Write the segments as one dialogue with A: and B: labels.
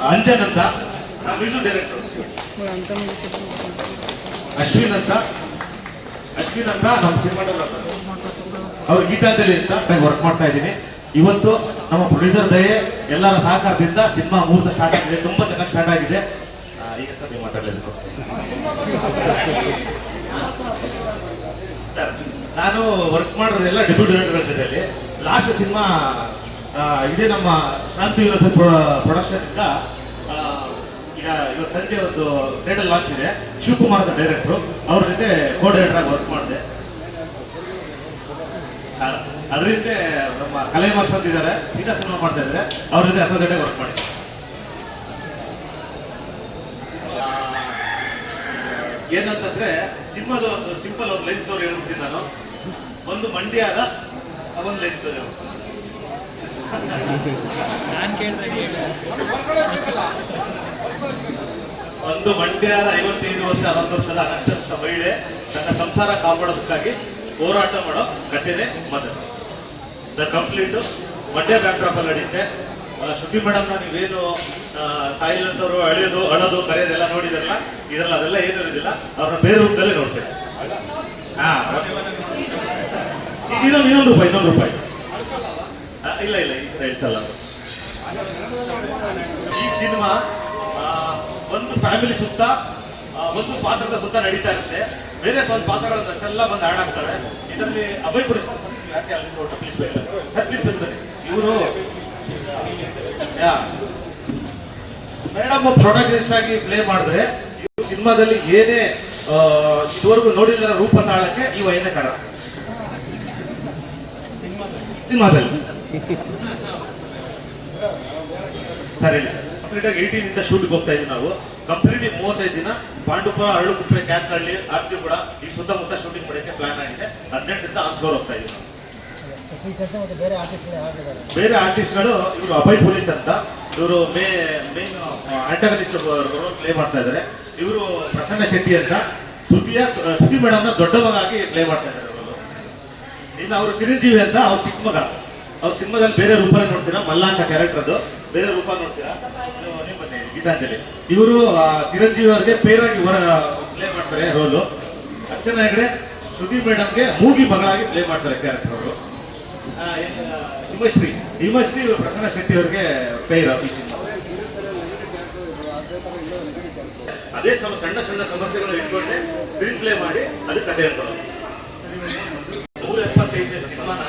A: ಅಂಜನ್ ಅಂತ music director, Ashwin ಅಂತ ನಮ್ಮ ಸಿನಿಮಾಟೋಗ್ರಾಫರ್, ಅವ್ರು ಗೀತಾಂಜಲಿ ಅಂತ ವರ್ಕ್ ಮಾಡ್ತಾ ಇದ್ದೀನಿ. ಇವತ್ತು ನಮ್ಮ ಪ್ರೊಡ್ಯೂಸರ್ ದಯೆ ಎಲ್ಲರ ಸಹಕಾರದಿಂದ ಸಿನಿಮಾ ಮುಹೂರ್ತ ಸ್ಟಾರ್ಟ್ ಆಗಿದೆ, ತುಂಬಾ ಚೆನ್ನಾಗಿ ಸ್ಟಾರ್ಟ್ ಆಗಿದೆ. ಈಗ ಸದ್ಯ ಮಾತಾಡಲಿಲ್ಲ ಸರ್, ನಾನು ವರ್ಕ್ ಮಾಡೋದೆಲ್ಲ ಡೆಬ್ಯೂ ಡೈರೆಕ್ಟರ್ ಜೊತೆಯಲ್ಲಿ. ಲಾಸ್ಟ್ ಸಿನಿಮಾ ಇದೇ ನಮ್ಮ ಶಾಂತಿ ಯೂನಿವರ್ಸಲ್ ಪ್ರೊಡಕ್ಷನ್ ಇಂದ ಈಗ ಇವತ್ತು ಸಂಜೆ ಒಂದು ಥಿಯೇಟರ್ ಲಾಂಚ್ ಇದೆ. ಶಿವಕುಮಾರ್ ಅಂತ ಡೈರೆಕ್ಟ್ರು, ಅವ್ರ ಜೊತೆ ಕೋ ಡೈರೆಕ್ಟರ್ ಆಗಿ ವರ್ಕ್ ಮಾಡಿದೆ. ಅದರಿಂದ ನಮ್ಮ ಕಲೆ ಮಾಸ್ಟರ್ ಅಂತ ಇದ್ದಾರೆ, ಈಗ ಸಿನಿಮಾ ಮಾಡ್ತಾ ಇದ್ದಾರೆ, ಅವ್ರ ಜೊತೆ ಅಸೋಸಿಯೇಟ್ ಆಗಿ ವರ್ಕ್ ಮಾಡಿದೆ. ಏನಂತಂದ್ರೆ ಸಿನಿಮಾದ ಒಂದು ಸಿಂಪಲ್ ಒಂದು ಲೈಫ್ ಸ್ಟೋರಿ ಹೇಳ್ಬಿಡ್ತೀನಿ ನಾನು. ಒಂದು ಮಂಡ್ಯದ ಒಂದು ಲೈಫ್ ಸ್ಟೋರಿ. ಒಂದು ಮಂಡ್ಯದ 55 ವರ್ಷ 60 ವರ್ಷದ ಅನಕ್ಷರಸ್ಥ ಮಹಿಳೆ ತನ್ನ ಸಂಸಾರ ಕಾಪಾಡೋದಕ್ಕಾಗಿ ಹೋರಾಟ ಮಾಡೋ ಘಟನೆ mother. The complete Mandya backdrop ಅಲ್ಲಿ ನಡೆಯುತ್ತೆ. ಶ್ರುತಿ ಮೇಡಮ್ನ ನೀವೇನು ತಾಯಿಲಂತವ್ರು ಅಳೋದು ಕರೆಯೋದೆಲ್ಲ ನೋಡಿದ್ರಲ್ಲ, ಇದೆಲ್ಲ ಅದೆಲ್ಲ ಏನು ಇರೋದಿಲ್ಲ, ಅವ್ರನ್ನ ಬೇರೆ ರೂಪದಲ್ಲೇ ನೋಡ್ತೇವೆ. ಇನ್ನೊಂದು ರೂಪಾಯಿ ಇಲ್ಲ ಹೇಳ್ಸಲ್ಲ. ಈ ಸಿನಿಮಾ ಒಂದು ಫ್ಯಾಮಿಲಿ ಸುತ್ತ, ಒಂದು ಪಾತ್ರದ ಸುತ್ತ ನಡೀತಾ ಇರುತ್ತೆ. ಬೇರೆ ಒಂದು ಪಾತ್ರಗಳನ್ನಷ್ಟೆಲ್ಲ ಬಂದು ಆಡ್ ಆಗ್ತವೆ. ಇದರಲ್ಲಿ ಅಭಯ್ ಪುರಸ್ ಇವರು ಮೇಡಮ್ ಪ್ರೊಟಗನಿಸ್ಟ್ ಆಗಿ ಪ್ಲೇ ಮಾಡಿದ್ರೆ, ಇವರು ಸಿನಿಮಾದಲ್ಲಿ ಏನೇ ಇದುವರೆಗೂ ನೋಡಿದರ ರೂಪ ತಾಳಕ್ಕೆ ಇವ ಏನೇ ಕಾರಣ ಸಿನಿಮಾದಲ್ಲಿ. ಸರ್ ಹೇಳಿ ಸರ್. ಕಂಪ್ಲೀಟ್ ಆಗಿ 18 ಇಂದ ಶೂಟಿಂಗ್ ಹೋಗ್ತಾ ಇದ್ದೀವಿ ನಾವು. ಕಂಪ್ಲೀಟ್ಲಿ 35 ದಿನ ಪಾಂಡುಪುರ, ಅರಳುಕುಪ್ಪೆ, ಕ್ಯಾತ್ನಹಳ್ಳಿ, ಆರ್ತಿಪುರ ಈ ಸುತ್ತಮುತ್ತ ಶೂಟಿಂಗ್ ಮಾಡೋಕ್ಕೆ ಪ್ಲಾನ್ ಆಗಿದೆ. 18ರಿಂದ ಆನ್ಸೋರ್ ಹೋಗ್ತಾ ಇದ್ದೀವಿ ನಾವು. ಬೇರೆ ಆರ್ಟಿಸ್ಟ್ಗಳು ಇವರು ಅಭಯ್ ಪುನೀತ್ ಅಂತ, ಇವರು ಮೇನ್ ಆಂಟಾಗನಿಸ್ಟ್ ರೋಲ್ ಪ್ಲೇ ಮಾಡ್ತಾ ಇದ್ದಾರೆ. ಇವರು ಪ್ರಸನ್ನ ಶೆಟ್ಟಿ ಅಂತ ಶ್ರುತಿ ಮೇಡಮ್ನ ದೊಡ್ಡ ಮಗ ಆಗಿ ಪ್ಲೇ ಮಾಡ್ತಾ ಇದ್ದಾರೆ. ಇನ್ನು ಅವರು ಚಿರಂಜೀವಿ ಅಂತ ಅವ್ರ ಚಿಕ್ಕ ಮಗ. ಅವ್ರ ಸಿನಿಮಾದಲ್ಲಿ ಬೇರೆ ರೂಪನೇ ನೋಡ್ತೀರಾ, ಮಲ್ಲ ಅಂತ ಕ್ಯಾರೆಕ್ಟರ್ ಅದು, ಬೇರೆ ರೂಪ ನೋಡ್ತೀರಾ. ಬನ್ನಿ ಗೀತಾಂಜಲಿ, ಇವರು ಚಿರಂಜೀವಿ ಅವ್ರಿಗೆ ಪೇರಾಗಿ ಪ್ಲೇ ಮಾಡ್ತಾರೆ ರೋಲು. ಅರ್ಚನಾ ಹೆಗಡೆ ಶ್ರುತಿ ಮೇಡಮ್ಗೆ ಮೂಗಿ ಮಗಳಾಗಿ ಪ್ಲೇ ಮಾಡ್ತಾರೆ ಕ್ಯಾರೆಕ್ಟರ್ ಅವರು. ಹಿಮಶ್ರೀ ಪ್ರಸನ್ನ ಶೆಟ್ಟಿ ಅವ್ರಿಗೆ ಪೇರ್ ಈ ಸಿನಿಮಾ. ಅದೇ ಸಣ್ಣ ಸಮಸ್ಯೆಗಳು ಇಟ್ಕೊಂಡೆ ಸ್ಕ್ರೀನ್ ಪ್ಲೇ ಮಾಡಿ ಅದಕ್ಕೆ ಕಥೆ ಹೇಳ್ಕೊಳ್ಳೋದು. 175 ಸಿನಿಮಾನ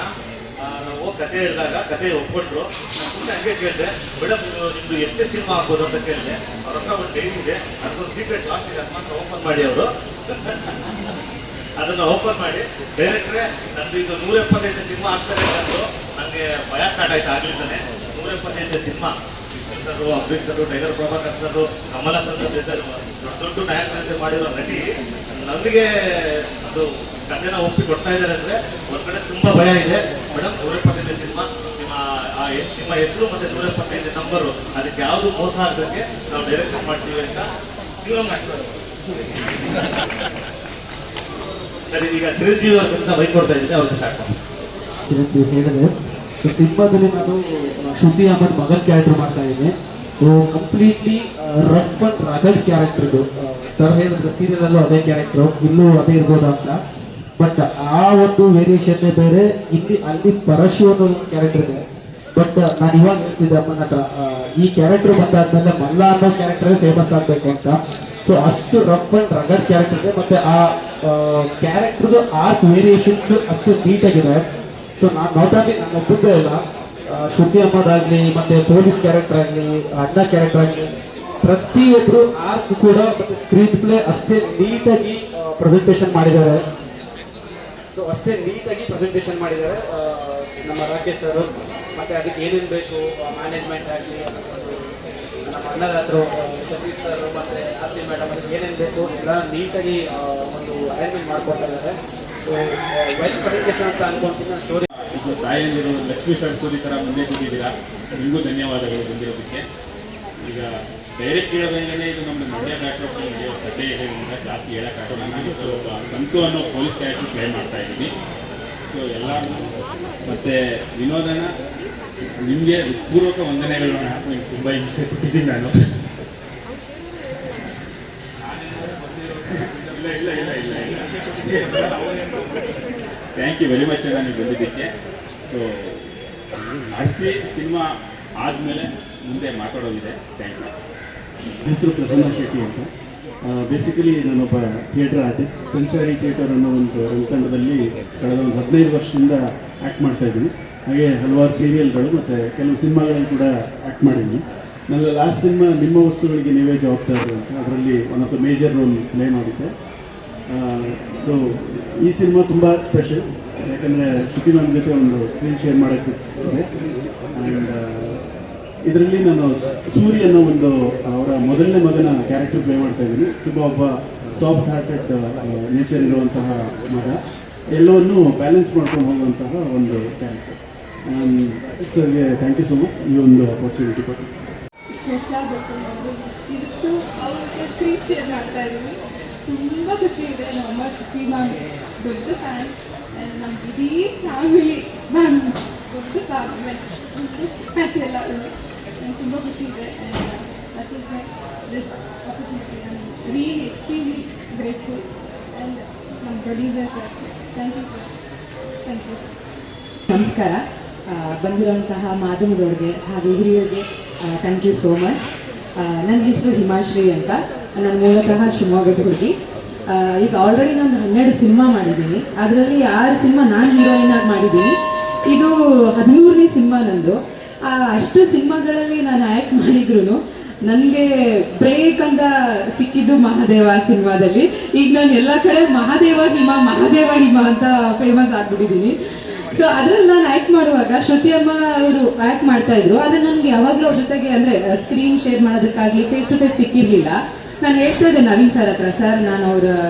A: ನಾವು ಕತೆ ಹೇಳಿದಾಗ ಕತೆ ಒಪ್ಪಿಕೊಂಡ್ರು. ನಾನು ಸುಮ್ಮನೆ ಹಂಗೆ ಕೇಳಿದೆ, ಮೇಡಮ್ ನಿಮ್ದು ಎಷ್ಟೇ ಸಿನಿಮಾ ಆಗ್ಬೋದು ಅಂತ ಕೇಳಿದೆ. ಅವ್ರ ಹತ್ರ ಒಂದು ಡೈರಿ ಇದೆ, ಅದಕ್ಕೊಂದು ಸೀಕ್ರೆಟ್ ಲಾಕ್ ಇದೆ, ಅದನ್ನ ಓಪನ್ ಮಾಡಿ ಅವರು ಅದನ್ನು ಓಪನ್ ಮಾಡಿ, ಡೈರೆಕ್ಟ್ರೆ ನಂದು ಈಗ 175 ಸಿನಿಮಾ ಆಗ್ತಾರೆ ಅಂದರು. ನನಗೆ ಭಯ ಸ್ಟಾರ್ಟ್ ಆಯ್ತು ಆಗ್ಲಿದ್ದಾನೆ. 175 cinema, sir, Ambareesh sir, tiger Prabhakar sir, Kamal sir ದೊಡ್ಡ ನಾಯಕರಂತೆ ಮಾಡಿರೋ ನಟಿ ನನಗೆ ಅದು ಕಥೆನ ಒಪ್ಪಿ ಕೊಡ್ತಾ ಇದ್ದಾರೆ ಅಂದರೆ ಒಂದು ಕಡೆ ತುಂಬ ಭಯ ಇದೆ. ಮೇಡಮ್ 175 ಸಿನಿಮಾ, ನಿಮ್ಮ ಹೆಸರು ಮತ್ತು 175 ನಂಬರು, ಅದಕ್ಕೆ ಯಾವುದು ಮೋಸ ಆಗದಂಗೆ ನಾವು ಡೈರೆಕ್ಷನ್ ಮಾಡ್ತೀವಿ ಅಂತ ಜೀವನ ಆಗ್ತದೆ. ಸರಿ, ಈಗ ಚಿರಂಜೀವಿ ಅವ್ರ ಬೈಕ್ ಕೊಡ್ತಾ ಇದ್ದೀನಿ, ಅವ್ರಿಗೆ ಸ್ಟಾರ್ಟ್ ಮಾಡಿ.
B: ಚಿರಂಜೀವಿ ಹೇಳಿದೆ, ಸಿನಿಮಾದಲ್ಲಿ ನಾನು ಶ್ರುತಿ ಅಹಮದ್ ಮಗನ್ ಕ್ಯಾರೆಕ್ಟರ್ ಮಾಡ್ತಾ ಇದ್ದೀನಿ. So completely rough and rugged character ಇದು. ಸರ್ ಹೇಳಿದ್ರೆ ಸೀರಿಯಲಲ್ಲೂ ಅದೇ ಕ್ಯಾರೆಕ್ಟರ್, ಇಲ್ಲೂ ಅದೇ ಇರ್ಬೋದಾ ಅಂತ. ಬಟ್ ಆ ಒಂದು ವೇರಿಯೇಷನ್ನೇ ಬೇರೆ. ಅಲ್ಲಿ ಪರಶು ಅನ್ನೋ ಒಂದು ಕ್ಯಾರೆಕ್ಟರ್ ಇದೆ. ಬಟ್ ನಾನು ಇವಾಗ ಹೇಳ್ತಿದ್ದೆ ಅಮ್ಮನ ಹತ್ರ, ಈ ಕ್ಯಾರೆಕ್ಟರ್ ಬಂದಾದ್ಮೇಲೆ ಮಲ್ಲ ಅನ್ನೋ ಕ್ಯಾರೆಕ್ಟರ್ ಫೇಮಸ್ ಆಗಬೇಕು ಅಂತ. ಸೊ ಅಷ್ಟು ರಫ್ ಅಂಡ್ ರಗಡ್ ಕ್ಯಾರೆಕ್ಟರ್ ಇದೆ. ಮತ್ತೆ ಆ ಕ್ಯಾರೆಕ್ಟರ್ದು ಆರ್ಟ್ ವೇರಿಯೇಷನ್ಸ್ ಅಷ್ಟು ನೀಟಾಗಿದೆ. ಸೊ ನಾನು ನೋಟಾಗಿ ನಾನು ಒಬ್ಬದ್ದೇ ಇಲ್ಲ, ಶ್ರುತಿ ಅಹಮದ್ ಆಗಲಿ, ಮತ್ತೆ ಪೊಲೀಸ್ ಕ್ಯಾರೆಕ್ಟರ್ ಆಗಲಿ, ಅಣ್ಣ ಕ್ಯಾರೆಕ್ಟರ್ ಆಗಲಿ, ಪ್ರತಿಯೊಬ್ಬರು ಆರ್ಟ್ ಕೂಡ ಮತ್ತೆ ಸ್ಕ್ರೀನ್ ಪ್ಲೇ ಅಷ್ಟೇ ನೀಟಾಗಿ ಪ್ರೆಸೆಂಟೇಷನ್ ಮಾಡಿದ್ದಾರೆ. ಸೊ ಅಷ್ಟೇ ನೀಟಾಗಿ ಪ್ರೆಸೆಂಟೇಷನ್ ಮಾಡಿದ್ದಾರೆ ನಮ್ಮ ರಾಕೇಶ್ ಸರ್. ಮತ್ತೆ ಅದಕ್ಕೆ ಏನೇನು ಬೇಕು ಮ್ಯಾನೇಜ್ಮೆಂಟ್ ಆಗಲಿ, ನಮ್ಮ ಅಣ್ಣರ ಹತ್ರ ಸತೀಶ್ ಸರ್ ಮತ್ತೆ ಆರ್ತಿ ಮೇಡಮ್ ಅದಕ್ಕೆ ಏನೇನು ಬೇಕು ಎಲ್ಲ ನೀಟಾಗಿ ಒಂದು ಅರೇಂಜ್ಮೆಂಟ್ ಮಾಡ್ಕೊಡ್ತಾ ಇದ್ದಾರೆ. ಸೊ ವೆಲ್ ಪ್ರೆಸೆಂಟೇಷನ್ ಅಂತ ಅನ್ಕೊಂತೀನಿ. ಸ್ಟೋರಿ
C: ತಾಯಿಯಂದಿರು ಲಕ್ಷ್ಮೀ ಸರಸ್ವತಿ ಥರ ಮುಂದೆ ಕೂತಿದ್ದೀರಾ, ನಿಮಗೂ ಧನ್ಯವಾದಗಳು ಬಂದಿರೋದಕ್ಕೆ. ಈಗ ಡೈರೆಕ್ಟ್ ಹೇಳೋದಂಗೆ ಇದು ನಮ್ಮ ಮಂಡ್ಯ ಬ್ಯಾಕ್ಡ್ರಾಪ್ ನಡೆಯೋ ಕಥೆ ಹೇಳೋದ್ರಿಂದ ಜಾಸ್ತಿ ಹೇಳೋಕ್ಕಾಗಲ್ಲ. ನಾನು ಸಂತು ಅನ್ನೋ ಪೊಲೀಸ್ ಕ್ಯಾರೆಕ್ಟರ್ ಪ್ಲೇ ಮಾಡ್ತಾ ಇದ್ದೀನಿ. ಸೊ ಎಲ್ಲರೂ ಮತ್ತು ವಿನೋದನ ನಿಮಗೆ ಪೂರ್ವಕ ವಂದನೆಗಳನ್ನ ನಿಮ್ಗೆ ತುಂಬ ಹಿಂಸೆ ಕೊಟ್ಟಿದ್ದೀನಿ ನಾನು. ಥ್ಯಾಂಕ್ ಯು ವೆರಿ ಮಚ್ ನನಗೆ ಬಂದಿದ್ದಕ್ಕೆ. ಸೊ ಆರ್ಸಿ ಸಿನಿಮಾ ಆದಮೇಲೆ ಮುಂದೆ ಮಾತಾಡೋದಿದೆ. Thank you.
D: ಹೆಸರು ಪ್ರಸನ್ನ ಶೆಟ್ಟಿ ಅಂತ. ಬೇಸಿಕಲಿ ನಾನೊಬ್ಬ ಥಿಯೇಟರ್ ಆರ್ಟಿಸ್ಟ್. ಸೆನ್ಸರಿ ಥಿಯೇಟರ್ ಅನ್ನೋ ಒಂದು ರಂಗತಂಡದಲ್ಲಿ ಕಳೆದ ಒಂದು 15 ವರ್ಷದಿಂದ ಆ್ಯಕ್ಟ್ ಮಾಡ್ತಾಯಿದ್ದೀನಿ. ಹಾಗೆ ಹಲವಾರು ಸೀರಿಯಲ್ಗಳು ಮತ್ತು ಕೆಲವು ಸಿನಿಮಾಗಳಲ್ಲಿ ಕೂಡ ಆ್ಯಕ್ಟ್ ಮಾಡಿದ್ದೀನಿ. ನನ್ನ ಲಾಸ್ಟ್ ಸಿನಿಮಾ ನಿಮ್ಮ ವಸ್ತುಗಳಿಗೆ ನೀವೇ ಜವಾಬ್ದಾರರು ಅಂತ, ಅದರಲ್ಲಿ one of the major role play ಮಾಡಿದ್ದೆ. ಸೊ ಈ ಸಿನಿಮಾ ತುಂಬ ಸ್ಪೆಷಲ್, ಯಾಕಂದರೆ ಶ್ರುತಿ ಮ್ಯಾಮ್ ಜೊತೆ ಒಂದು ಸ್ಕ್ರೀನ್ ಶೇರ್ ಮಾಡೋಕ್ಕೆ ಸಿಕ್ಕಿದೆ. ಆ್ಯಂಡ್ ಇದರಲ್ಲಿ ನಾನು ಸೂರಿ ಅನ್ನೋ ಒಂದು ಅವರ ಮೊದಲನೇ ಮಗನ ಕ್ಯಾರೆಕ್ಟರ್ ಪ್ಲೇ ಮಾಡ್ತಾ ಇದ್ದೀನಿ. ತುಂಬ ಒಬ್ಬ ಸಾಫ್ಟ್ ಹಾರ್ಟೆಡ್ ನೇಚರ್ ಇರುವಂತಹ ಮಗ, ಎಲ್ಲವನ್ನು ಬ್ಯಾಲೆನ್ಸ್ ಮಾಡ್ಕೊಂಡು ಹೋಗುವಂತಹ ಒಂದು ಕ್ಯಾರೆಕ್ಟರ್. ಸರ್ಗೆ ಥ್ಯಾಂಕ್ ಯು ಸೊ ಮಚ್ ಈ ಒಂದು ಅಪರ್ಚುನಿಟಿ ಕೊಟ್ಟು.
E: ಇವತ್ತು ಅವ್ರಿಗೆ ಸ್ಕ್ರೀನ್ ಶೇರ್ ಮಾಡ್ತಾ ಇದ್ದೀನಿ. ತುಂಬ ಖುಷಿ ಇದೆ. ನಮ್ಮ ಶ್ರುತಿ ಮ್ಯಾಮ್ ದೊಡ್ಡ ಫ್ಯಾನ್. ನಮ್ಮ ಇಡೀ ಫ್ಯಾಮಿಲಿ ಮ್ಯಾಮ್ ದೊಡ್ಡ ಫ್ಯಾಮಿಲಿ ಎಲ್ಲ ನಂಗೆ ತುಂಬ ಖುಷಿ ಇದೆ. That is this opportunity I am really extremely grateful. And ನಮ್ಮ producer sir, thank you sir, thank you.
F: ನಮಸ್ಕಾರ. ಬಂದಿರುವಂತಹ ಮಾಧ್ಯಮದವ್ರಿಗೆ ಹಾಗೂ ಹಿರಿಯರಿಗೆ ಥ್ಯಾಂಕ್ ಯು ಸೋ ಮಚ್. ನನ್ನ ಹೆಸರು ಹಿಮಾಶ್ರೀ ಅಂತ. ನಾನು ಮೂಲತಃ ಶಿವಮೊಗ್ಗದ ಹುಡುಗಿ. ಈಗ ಆಲ್ರೆಡಿ ನಾನು 12 ಸಿನಿಮಾ ಮಾಡಿದ್ದೀನಿ. ಅದರಲ್ಲಿ 6 ಸಿನಿಮಾ ನಾನು ಹೀರೋಯಿನ್ ಆಗಿ ಮಾಡಿದ್ದೀನಿ. ಇದು 13ನೇ ಸಿನಿಮಾ ನಂದು. ಅಷ್ಟು ಸಿನಿಮಾಗಳಲ್ಲಿ ನಾನು ಆ್ಯಕ್ಟ್ ಮಾಡಿದ್ರು ನನಗೆ ಬ್ರೇಕ್ ಅಂತ ಸಿಕ್ಕಿದ್ದು ಮಹಾದೇವ ಸಿನಿಮಾದಲ್ಲಿ. ಈಗ ನಾನು ಎಲ್ಲ ಕಡೆ ಮಹಾದೇವ ಹಿಮ ಅಂತ ಫೇಮಸ್ ಆಗಿಬಿಟ್ಟಿದ್ದೀನಿ. ಸೊ ಅದ್ರಲ್ಲಿ ನಾನು ಆ್ಯಕ್ಟ್ ಮಾಡುವಾಗ ಶ್ರುತಿ ಅಮ್ಮ ಅವರು ಆ್ಯಕ್ಟ್ ಮಾಡ್ತಾ ಇದ್ರು. ಆದರೆ ನನಗೆ ಯಾವಾಗಲೂ ಅವ್ರ ಜೊತೆಗೆ ಅಂದರೆ ಸ್ಕ್ರೀನ್ ಶೇರ್ ಮಾಡೋದಕ್ಕಾಗಲಿ ಫೇಸ್ ಟು ಫೇಸ್ ಸಿಕ್ಕಿರಲಿಲ್ಲ. ನಾನು ಹೇಳ್ತಾ ಇದ್ದೆ ನವೀನ್ ಸರ್ ಹತ್ರ, ಸರ್ ನಾನು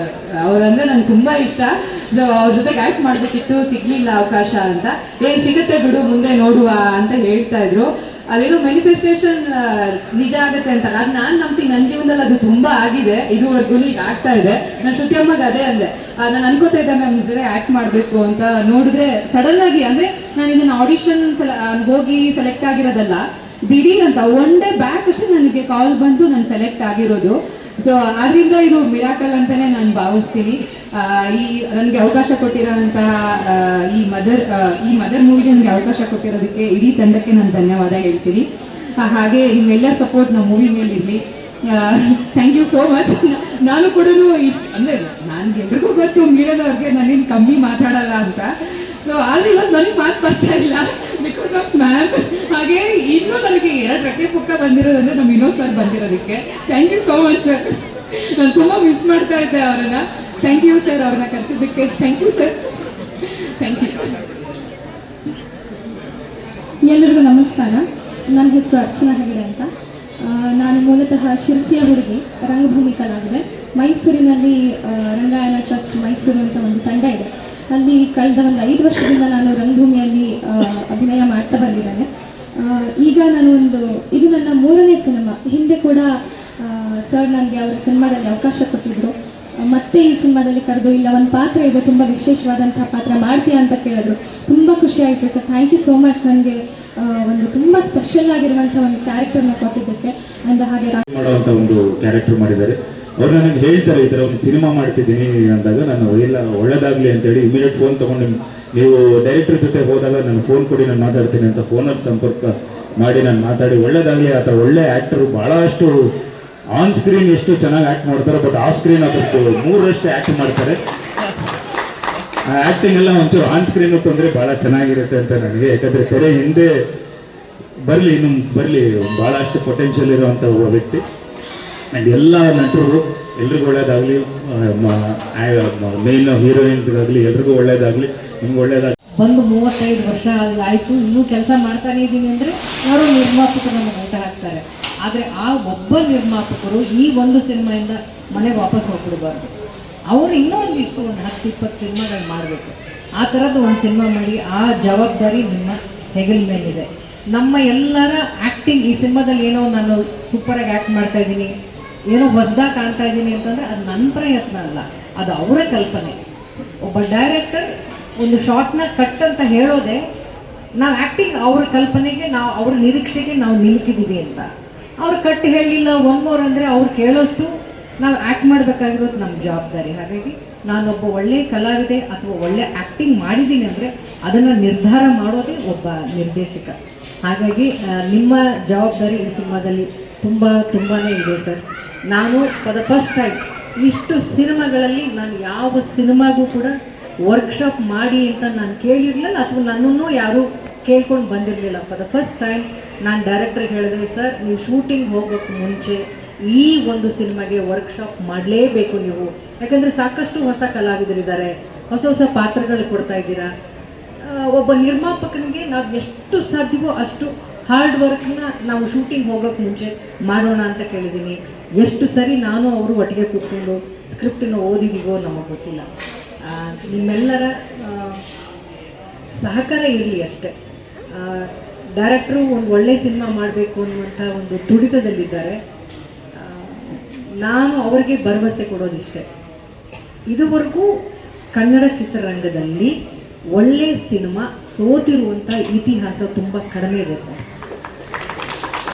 F: ಅವರಂದ್ರೆ ನಂಗೆ ತುಂಬ ಇಷ್ಟ, ಸೊ ಅವ್ರ ಜೊತೆಗೆ ಆ್ಯಕ್ಟ್ ಮಾಡಬೇಕಿತ್ತು, ಸಿಗಲಿಲ್ಲ ಅವಕಾಶ ಅಂತ. ಸಿಗುತ್ತೆ ಬಿಡು ಮುಂದೆ ನೋಡುವ ಅಂತ ಹೇಳ್ತಾ ಇದ್ರು. ಅದೇನೋ ಮ್ಯಾನಿಫೆಸ್ಟೇಷನ್ ನಿಜ ಆಗುತ್ತೆ ಅಂತ ಅದು ನಾನು ನಂಬ್ತೀನಿ. ನನ್ನ ಜೀವನದಲ್ಲಿ ಅದು ತುಂಬ ಆಗಿದೆ, ಇದುವರೆಗೂ ಈಗ ಆಗ್ತಾ ಇದೆ. ನಾನು ಶ್ರುತಿ ಅಮ್ಮಗೆ ಅದೇ ಅಂದೆ, ನಾನು ಅನ್ಕೋತಾ ಇದ್ದೆ ಮ್ಯಾಮ್ ಜೊತೆ ಆ್ಯಕ್ಟ್ ಮಾಡಬೇಕು ಅಂತ. ನೋಡಿದ್ರೆ ಸಡನ್ ಆಗಿ ಅಂದರೆ ನಾನು ಇದನ್ನು ಆಡಿಷನ್ ಹೋಗಿ ಸೆಲೆಕ್ಟ್ ಆಗಿರೋದಲ್ಲ, ದಿಢೀರ್ ಅಂತ ಒನ್ ಡೇ ಬ್ಯಾಕ್ ಅಷ್ಟೇ ನನಗೆ ಕಾಲ್ ಬಂತು, ನಾನು ಸೆಲೆಕ್ಟ್ ಆಗಿರೋದು. ಸೊ ಅದರಿಂದ ಇದು ಮಿರಾಕಲ್ ಅಂತಲೇ ನಾನು ಭಾವಿಸ್ತೀನಿ. ಈ ನನಗೆ ಅವಕಾಶ ಕೊಟ್ಟಿರೋಂತಹ ಈ ಮದರ್ ಮೂವಿಗೆ ನನಗೆ ಅವಕಾಶ ಕೊಟ್ಟಿರೋದಕ್ಕೆ ಇಡೀ ತಂಡಕ್ಕೆ ನಾನು ಧನ್ಯವಾದ ಹೇಳ್ತೀನಿ. ಹಾಗೆ ನಿಮ್ಮೆಲ್ಲ ಸಪೋರ್ಟ್ ನಮ್ಮ ಮೂವಿ ಮೇಲೆ ಇರಲಿ. Thank you so much. ನಾನು ಕೂಡ ಇಷ್ಟು ಅಂದರೆ ನನಗೆ ಎಲ್ರಿಗೂ ಗೊತ್ತು ಮೀಡಿಯಾದವ್ರಿಗೆ ನಾನೇನು ಕಮ್ಮಿ ಮಾತಾಡಲ್ಲ ಅಂತ. ಸೊ ಆದರೆ ಇವತ್ತು ನನಗೆ ಮಾತು ಬರ್ತಾ ಇಲ್ಲ ಬಿಕಾಸ್ ಆಫ್ ಮ್ಯಾಮ್. ಹಾಗೆ ಇನ್ನೂ ನನಗೆ 2 ರೆಕ್ಕೆ ಪುಕ್ಕ ಬಂದಿರೋದಂದ್ರೆ ನಮ್ಮ ವಿನೋದ್ ಸರ್ ಬಂದಿರೋದಕ್ಕೆ thank you so much sir. ನಾನು ತುಂಬ ಮಿಸ್ ಮಾಡ್ತಾ ಇದ್ದೆ ಅವರನ್ನು. ಥ್ಯಾಂಕ್ ಯು ಸರ್, ಅವ್ರನ್ನ ಕರೆಸಿದ್ದಕ್ಕೆ thank you sir, thank you.
G: ಎಲ್ಲರಿಗೂ ನಮಸ್ಕಾರ. ನನ್ನ ಹೆಸರು ಅರ್ಚನಾ ಹೆಗಡೆ ಅಂತ. ನಾನು ಮೂಲತಃ ಶಿರ್ಸಿಯ ಹುಡುಗಿ, ರಂಗಭೂಮಿ ಕಲಾವಿದೆ. ಮೈಸೂರಿನಲ್ಲಿ ರಂಗಾಯಣ ಟ್ರಸ್ಟ್ ಮೈಸೂರು ಅಂತ ಒಂದು ತಂಡ ಇದೆ. ಅಲ್ಲಿ ಕಳೆದ ಒಂದು 5 ವರ್ಷದಿಂದ ನಾನು ರಂಗಭೂಮಿಯಲ್ಲಿ ಅಭಿನಯ ಮಾಡ್ತಾ ಬಂದಿದ್ದೇನೆ. ಈಗ ನಾನು ಇದು ನನ್ನ 3ನೇ ಸಿನಿಮಾ. ಹಿಂದೆ ಕೂಡ ಸರ್ ನನಗೆ ಅವರ ಸಿನಿಮಾದಲ್ಲಿ ಅವಕಾಶ ಕೊಟ್ಟಿದ್ದರು. ಮತ್ತೆ ಈ ಸಿನಿಮಾದಲ್ಲಿ ಕರೆದು ಇಲ್ಲ ಒಂದು ಪಾತ್ರ ಇದೆ, ತುಂಬ ವಿಶೇಷವಾದಂತಹ ಪಾತ್ರ ಮಾಡ್ತೀಯಾ ಅಂತ ಕೇಳಿದ್ರು. ತುಂಬ ಖುಷಿ ಆಯಿತು sir. Thank you so much. ನನಗೆ ಒಂದು ತುಂಬ ಸ್ಪೆಷಲ್ ಆಗಿರುವಂಥ ಒಂದು ಕ್ಯಾರೆಕ್ಟರ್ನ ಕೊಟ್ಟಿದ್ದಕ್ಕೆ. ಅಂದ ಹಾಗೆ
H: ಮಾಡುವಂಥ ಒಂದು ಕ್ಯಾರೆಕ್ಟರ್ ಮಾಡಿದ್ದಾರೆ. ಅವ್ರು ನನಗೆ ಹೇಳ್ತಾರೆ ಈ ಥರ ಒಂದು ಸಿನಿಮಾ ಮಾಡ್ತಿದ್ದೀನಿ ಅಂದಾಗ ನಾನು ಎಲ್ಲ ಒಳ್ಳೇದಾಗಲಿ ಅಂತೇಳಿ ಇಮಿಡಿಯೇಟ್ ಫೋನ್ ತೊಗೊಂಡು ನೀವು ಡೈರೆಕ್ಟರ್ ಜೊತೆ ಹೋದಾಗ ನಾನು ಫೋನ್ ಕೊಡಿ ನಾನು ಮಾತಾಡ್ತೀನಿ ಅಂತ ಫೋನಲ್ಲಿ ಸಂಪರ್ಕ ಮಾಡಿ ನಾನು ಮಾತಾಡಿ ಒಳ್ಳೇದಾಗಲಿ. ಆ ಥರ ಒಳ್ಳೆ ಆ್ಯಕ್ಟರು ಭಾಳಷ್ಟು ಆನ್ ಸ್ಕ್ರೀನ್ ಎಷ್ಟು ಚೆನ್ನಾಗಿ ಆ್ಯಕ್ಟ್ ಮಾಡ್ತಾರೆ, ಬಟ್ ಆಫ್ ಸ್ಕ್ರೀನ್ ಅದಕ್ಕೆ 3ರಷ್ಟು ಆ್ಯಕ್ಟ್ ಮಾಡ್ತಾರೆ. ಆ ಆ್ಯಕ್ಟಿಂಗ್ ಎಲ್ಲ ಒಂಚೂರು ಆನ್ ಸ್ಕ್ರೀನು ತೊಂದರೆ ಭಾಳ ಚೆನ್ನಾಗಿರುತ್ತೆ ಅಂತ ನನಗೆ. ಯಾಕಂದರೆ ತೆರೆ ಹಿಂದೆ ಬರಲಿ ಭಾಳಷ್ಟು ಪೊಟೆನ್ಷಿಯಲ್ ಇರುವಂಥ ಒಬ್ಬ ವ್ಯಕ್ತಿ. ಆ್ಯಂಡ್ ಎಲ್ಲ ನಟರು ಎಲ್ರಿಗೂ ಒಳ್ಳೇದಾಗಲಿ, ಮೇನ್ ಹೀರೋಯಿನ್ಸ್ಗಾಗಲಿ ಎಲ್ರಿಗೂ ಒಳ್ಳೇದಾಗಲಿ, ನಿಮ್ಗೆ ಒಳ್ಳೇದಾಗಲಿ.
F: ಬಂದು 35 ವರ್ಷ ಆಯಿತು, ಇನ್ನೂ ಕೆಲಸ ಮಾಡ್ತಾನೆ ಇದ್ದೀನಿ ಅಂದರೆ ಯಾರೋ ನಿರ್ಮಾಪಕರು ನಮಗೆ ಊಟ ಹಾಕ್ತಾರೆ. ಆದರೆ ಆ ಒಬ್ಬ ನಿರ್ಮಾಪಕರು ಈ ಒಂದು ಸಿನಿಮಾಯಿಂದ ಮನೆಗೆ ವಾಪಸ್ ಹೋಗ್ಬಿಡಬಾರ್ದು. ಅವರು ಇನ್ನೂ ಒಂದಿಷ್ಟು ಒಂದು 10-20 ಸಿನಿಮಾಗಳು ಮಾಡಬೇಕು. ಆ ಥರದ್ದು ಒಂದು ಸಿನಿಮಾ ಮಾಡಿ ಆ ಜವಾಬ್ದಾರಿ ನಿಮ್ಮ ಹೆಗಲ ಮೇಲಿದೆ. ನಮ್ಮ ಎಲ್ಲರ ಆ್ಯಕ್ಟಿಂಗ್ ಈ ಸಿನಿಮಾದಲ್ಲಿ ಏನೋ ನಾನು ಸೂಪರಾಗಿ ಆ್ಯಕ್ಟ್ ಮಾಡ್ತಾ ಇದ್ದೀನಿ, ಏನೋ ಹೊಸದಾಗಿ ಕಾಣ್ತಾ ಇದ್ದೀನಿ ಅಂತಂದರೆ ಅದು ನನ್ನ ಪ್ರಯತ್ನ ಅಲ್ಲ, ಅದು ಅವರ ಕಲ್ಪನೆ. ಒಬ್ಬ ಡೈರೆಕ್ಟರ್ ಒಂದು ಶಾರ್ಟ್ನ ಕಟ್ ಅಂತ ಹೇಳೋದೇ
I: ನಾವು ಆ್ಯಕ್ಟಿಂಗ್ ಅವ್ರ ಕಲ್ಪನೆಗೆ ನಾವು ಅವ್ರ ನಿರೀಕ್ಷೆಗೆ ನಾವು ನಿಲ್ತಿದ್ದೀವಿ ಅಂತ. ಅವ್ರು ಕಟ್ಟಿ ಹೇಳಲಿಲ್ಲ ಒನ್ ಮೋರ್ ಅಂದರೆ ಅವ್ರು ಕೇಳೋಷ್ಟು ನಾವು ಆ್ಯಕ್ಟ್ ಮಾಡಬೇಕಾಗಿರೋದು ನಮ್ಮ ಜವಾಬ್ದಾರಿ. ಹಾಗಾಗಿ ನಾನೊಬ್ಬ ಒಳ್ಳೆಯ ಕಲಾವಿದೆ ಅಥವಾ ಒಳ್ಳೆ ಆ್ಯಕ್ಟಿಂಗ್ ಮಾಡಿದ್ದೀನಿ ಅಂದರೆ ಅದನ್ನು ನಿರ್ಧಾರ ಮಾಡೋದೇ ಒಬ್ಬ ನಿರ್ದೇಶಕ. ಹಾಗಾಗಿ ನಿಮ್ಮ ಜವಾಬ್ದಾರಿ ಈ ಸಿನಿಮಾದಲ್ಲಿ ತುಂಬಾ ಇದೆ ಸರ್. ನಾನು ಫಾರ್ ದ ಫಸ್ಟ್ ಟೈಮ್ ಇಷ್ಟು ಸಿನಿಮಾಗಳಲ್ಲಿ ನಾನು ಯಾವ ಸಿನಿಮಾಗೂ ಕೂಡ ವರ್ಕ್ಶಾಪ್ ಮಾಡಿ ಅಂತ ನಾನು ಕೇಳಿರಲಿಲ್ಲ ಅಥವಾ ನನ್ನನ್ನು ಯಾರೂ ಕೇಳ್ಕೊಂಡು ಬಂದಿರಲಿಲ್ಲ. ಫಾರ್ ದ ಫಸ್ಟ್ ಟೈಮ್ ನಾನು ಡೈರೆಕ್ಟ್ರಿಗೆ ಹೇಳಿದೆ, ಸರ್ ನೀವು ಶೂಟಿಂಗ್ ಹೋಗೋಕ್ಕೆ ಮುಂಚೆ ಈ ಒಂದು ಸಿನಿಮಾಗೆ ವರ್ಕ್ಶಾಪ್ ಮಾಡಲೇಬೇಕು ನೀವು, ಯಾಕಂದರೆ ಸಾಕಷ್ಟು ಹೊಸ ಕಲಾವಿದರಿದ್ದಾರೆ, ಹೊಸ ಹೊಸ ಪಾತ್ರಗಳು ಕೊಡ್ತಾ ಇದ್ದೀರಾ. ಒಬ್ಬ ನಿರ್ಮಾಪಕನಿಗೆ ನಾವು ಎಷ್ಟು ಸಾಧ್ಯವೋ ಅಷ್ಟು ಹಾರ್ಡ್ ವರ್ಕ್ನ ನಾವು ಶೂಟಿಂಗ್ ಹೋಗೋಕ್ಕೆ ಮುಂಚೆ ಮಾಡೋಣ ಅಂತ ಕೇಳಿದ್ದೀನಿ. ಎಷ್ಟು ಸರಿ ನಾನು ಅವರು ಒಟ್ಟಿಗೆ ಕೂತ್ಕೊಂಡು ಸ್ಕ್ರಿಪ್ಟನ್ನು ಓದಿದೀವೋ ನಮಗೆ ಗೊತ್ತಿಲ್ಲ. ನಿಮ್ಮೆಲ್ಲರ ಸಹಕಾರ ಇರಲಿ ಅಷ್ಟೆ. ಡೈರೆಕ್ಟ್ರು ಒಂದು ಒಳ್ಳೆ ಸಿನಿಮಾ ಮಾಡಬೇಕು ಅನ್ನುವಂಥ ಒಂದು ತುಡಿತದಲ್ಲಿದ್ದಾರೆ. ನಾನು ಅವರಿಗೆ ಭರವಸೆ ಕೊಡೋದಿಷ್ಟೆ, ಇದುವರೆಗೂ ಕನ್ನಡ ಚಿತ್ರರಂಗದಲ್ಲಿ ಒಳ್ಳೆ ಸಿನಿಮಾ ಸೋತಿರುವಂಥ ಇತಿಹಾಸ ತುಂಬ ಕಡಿಮೆ ಇದೆ ಸರ್.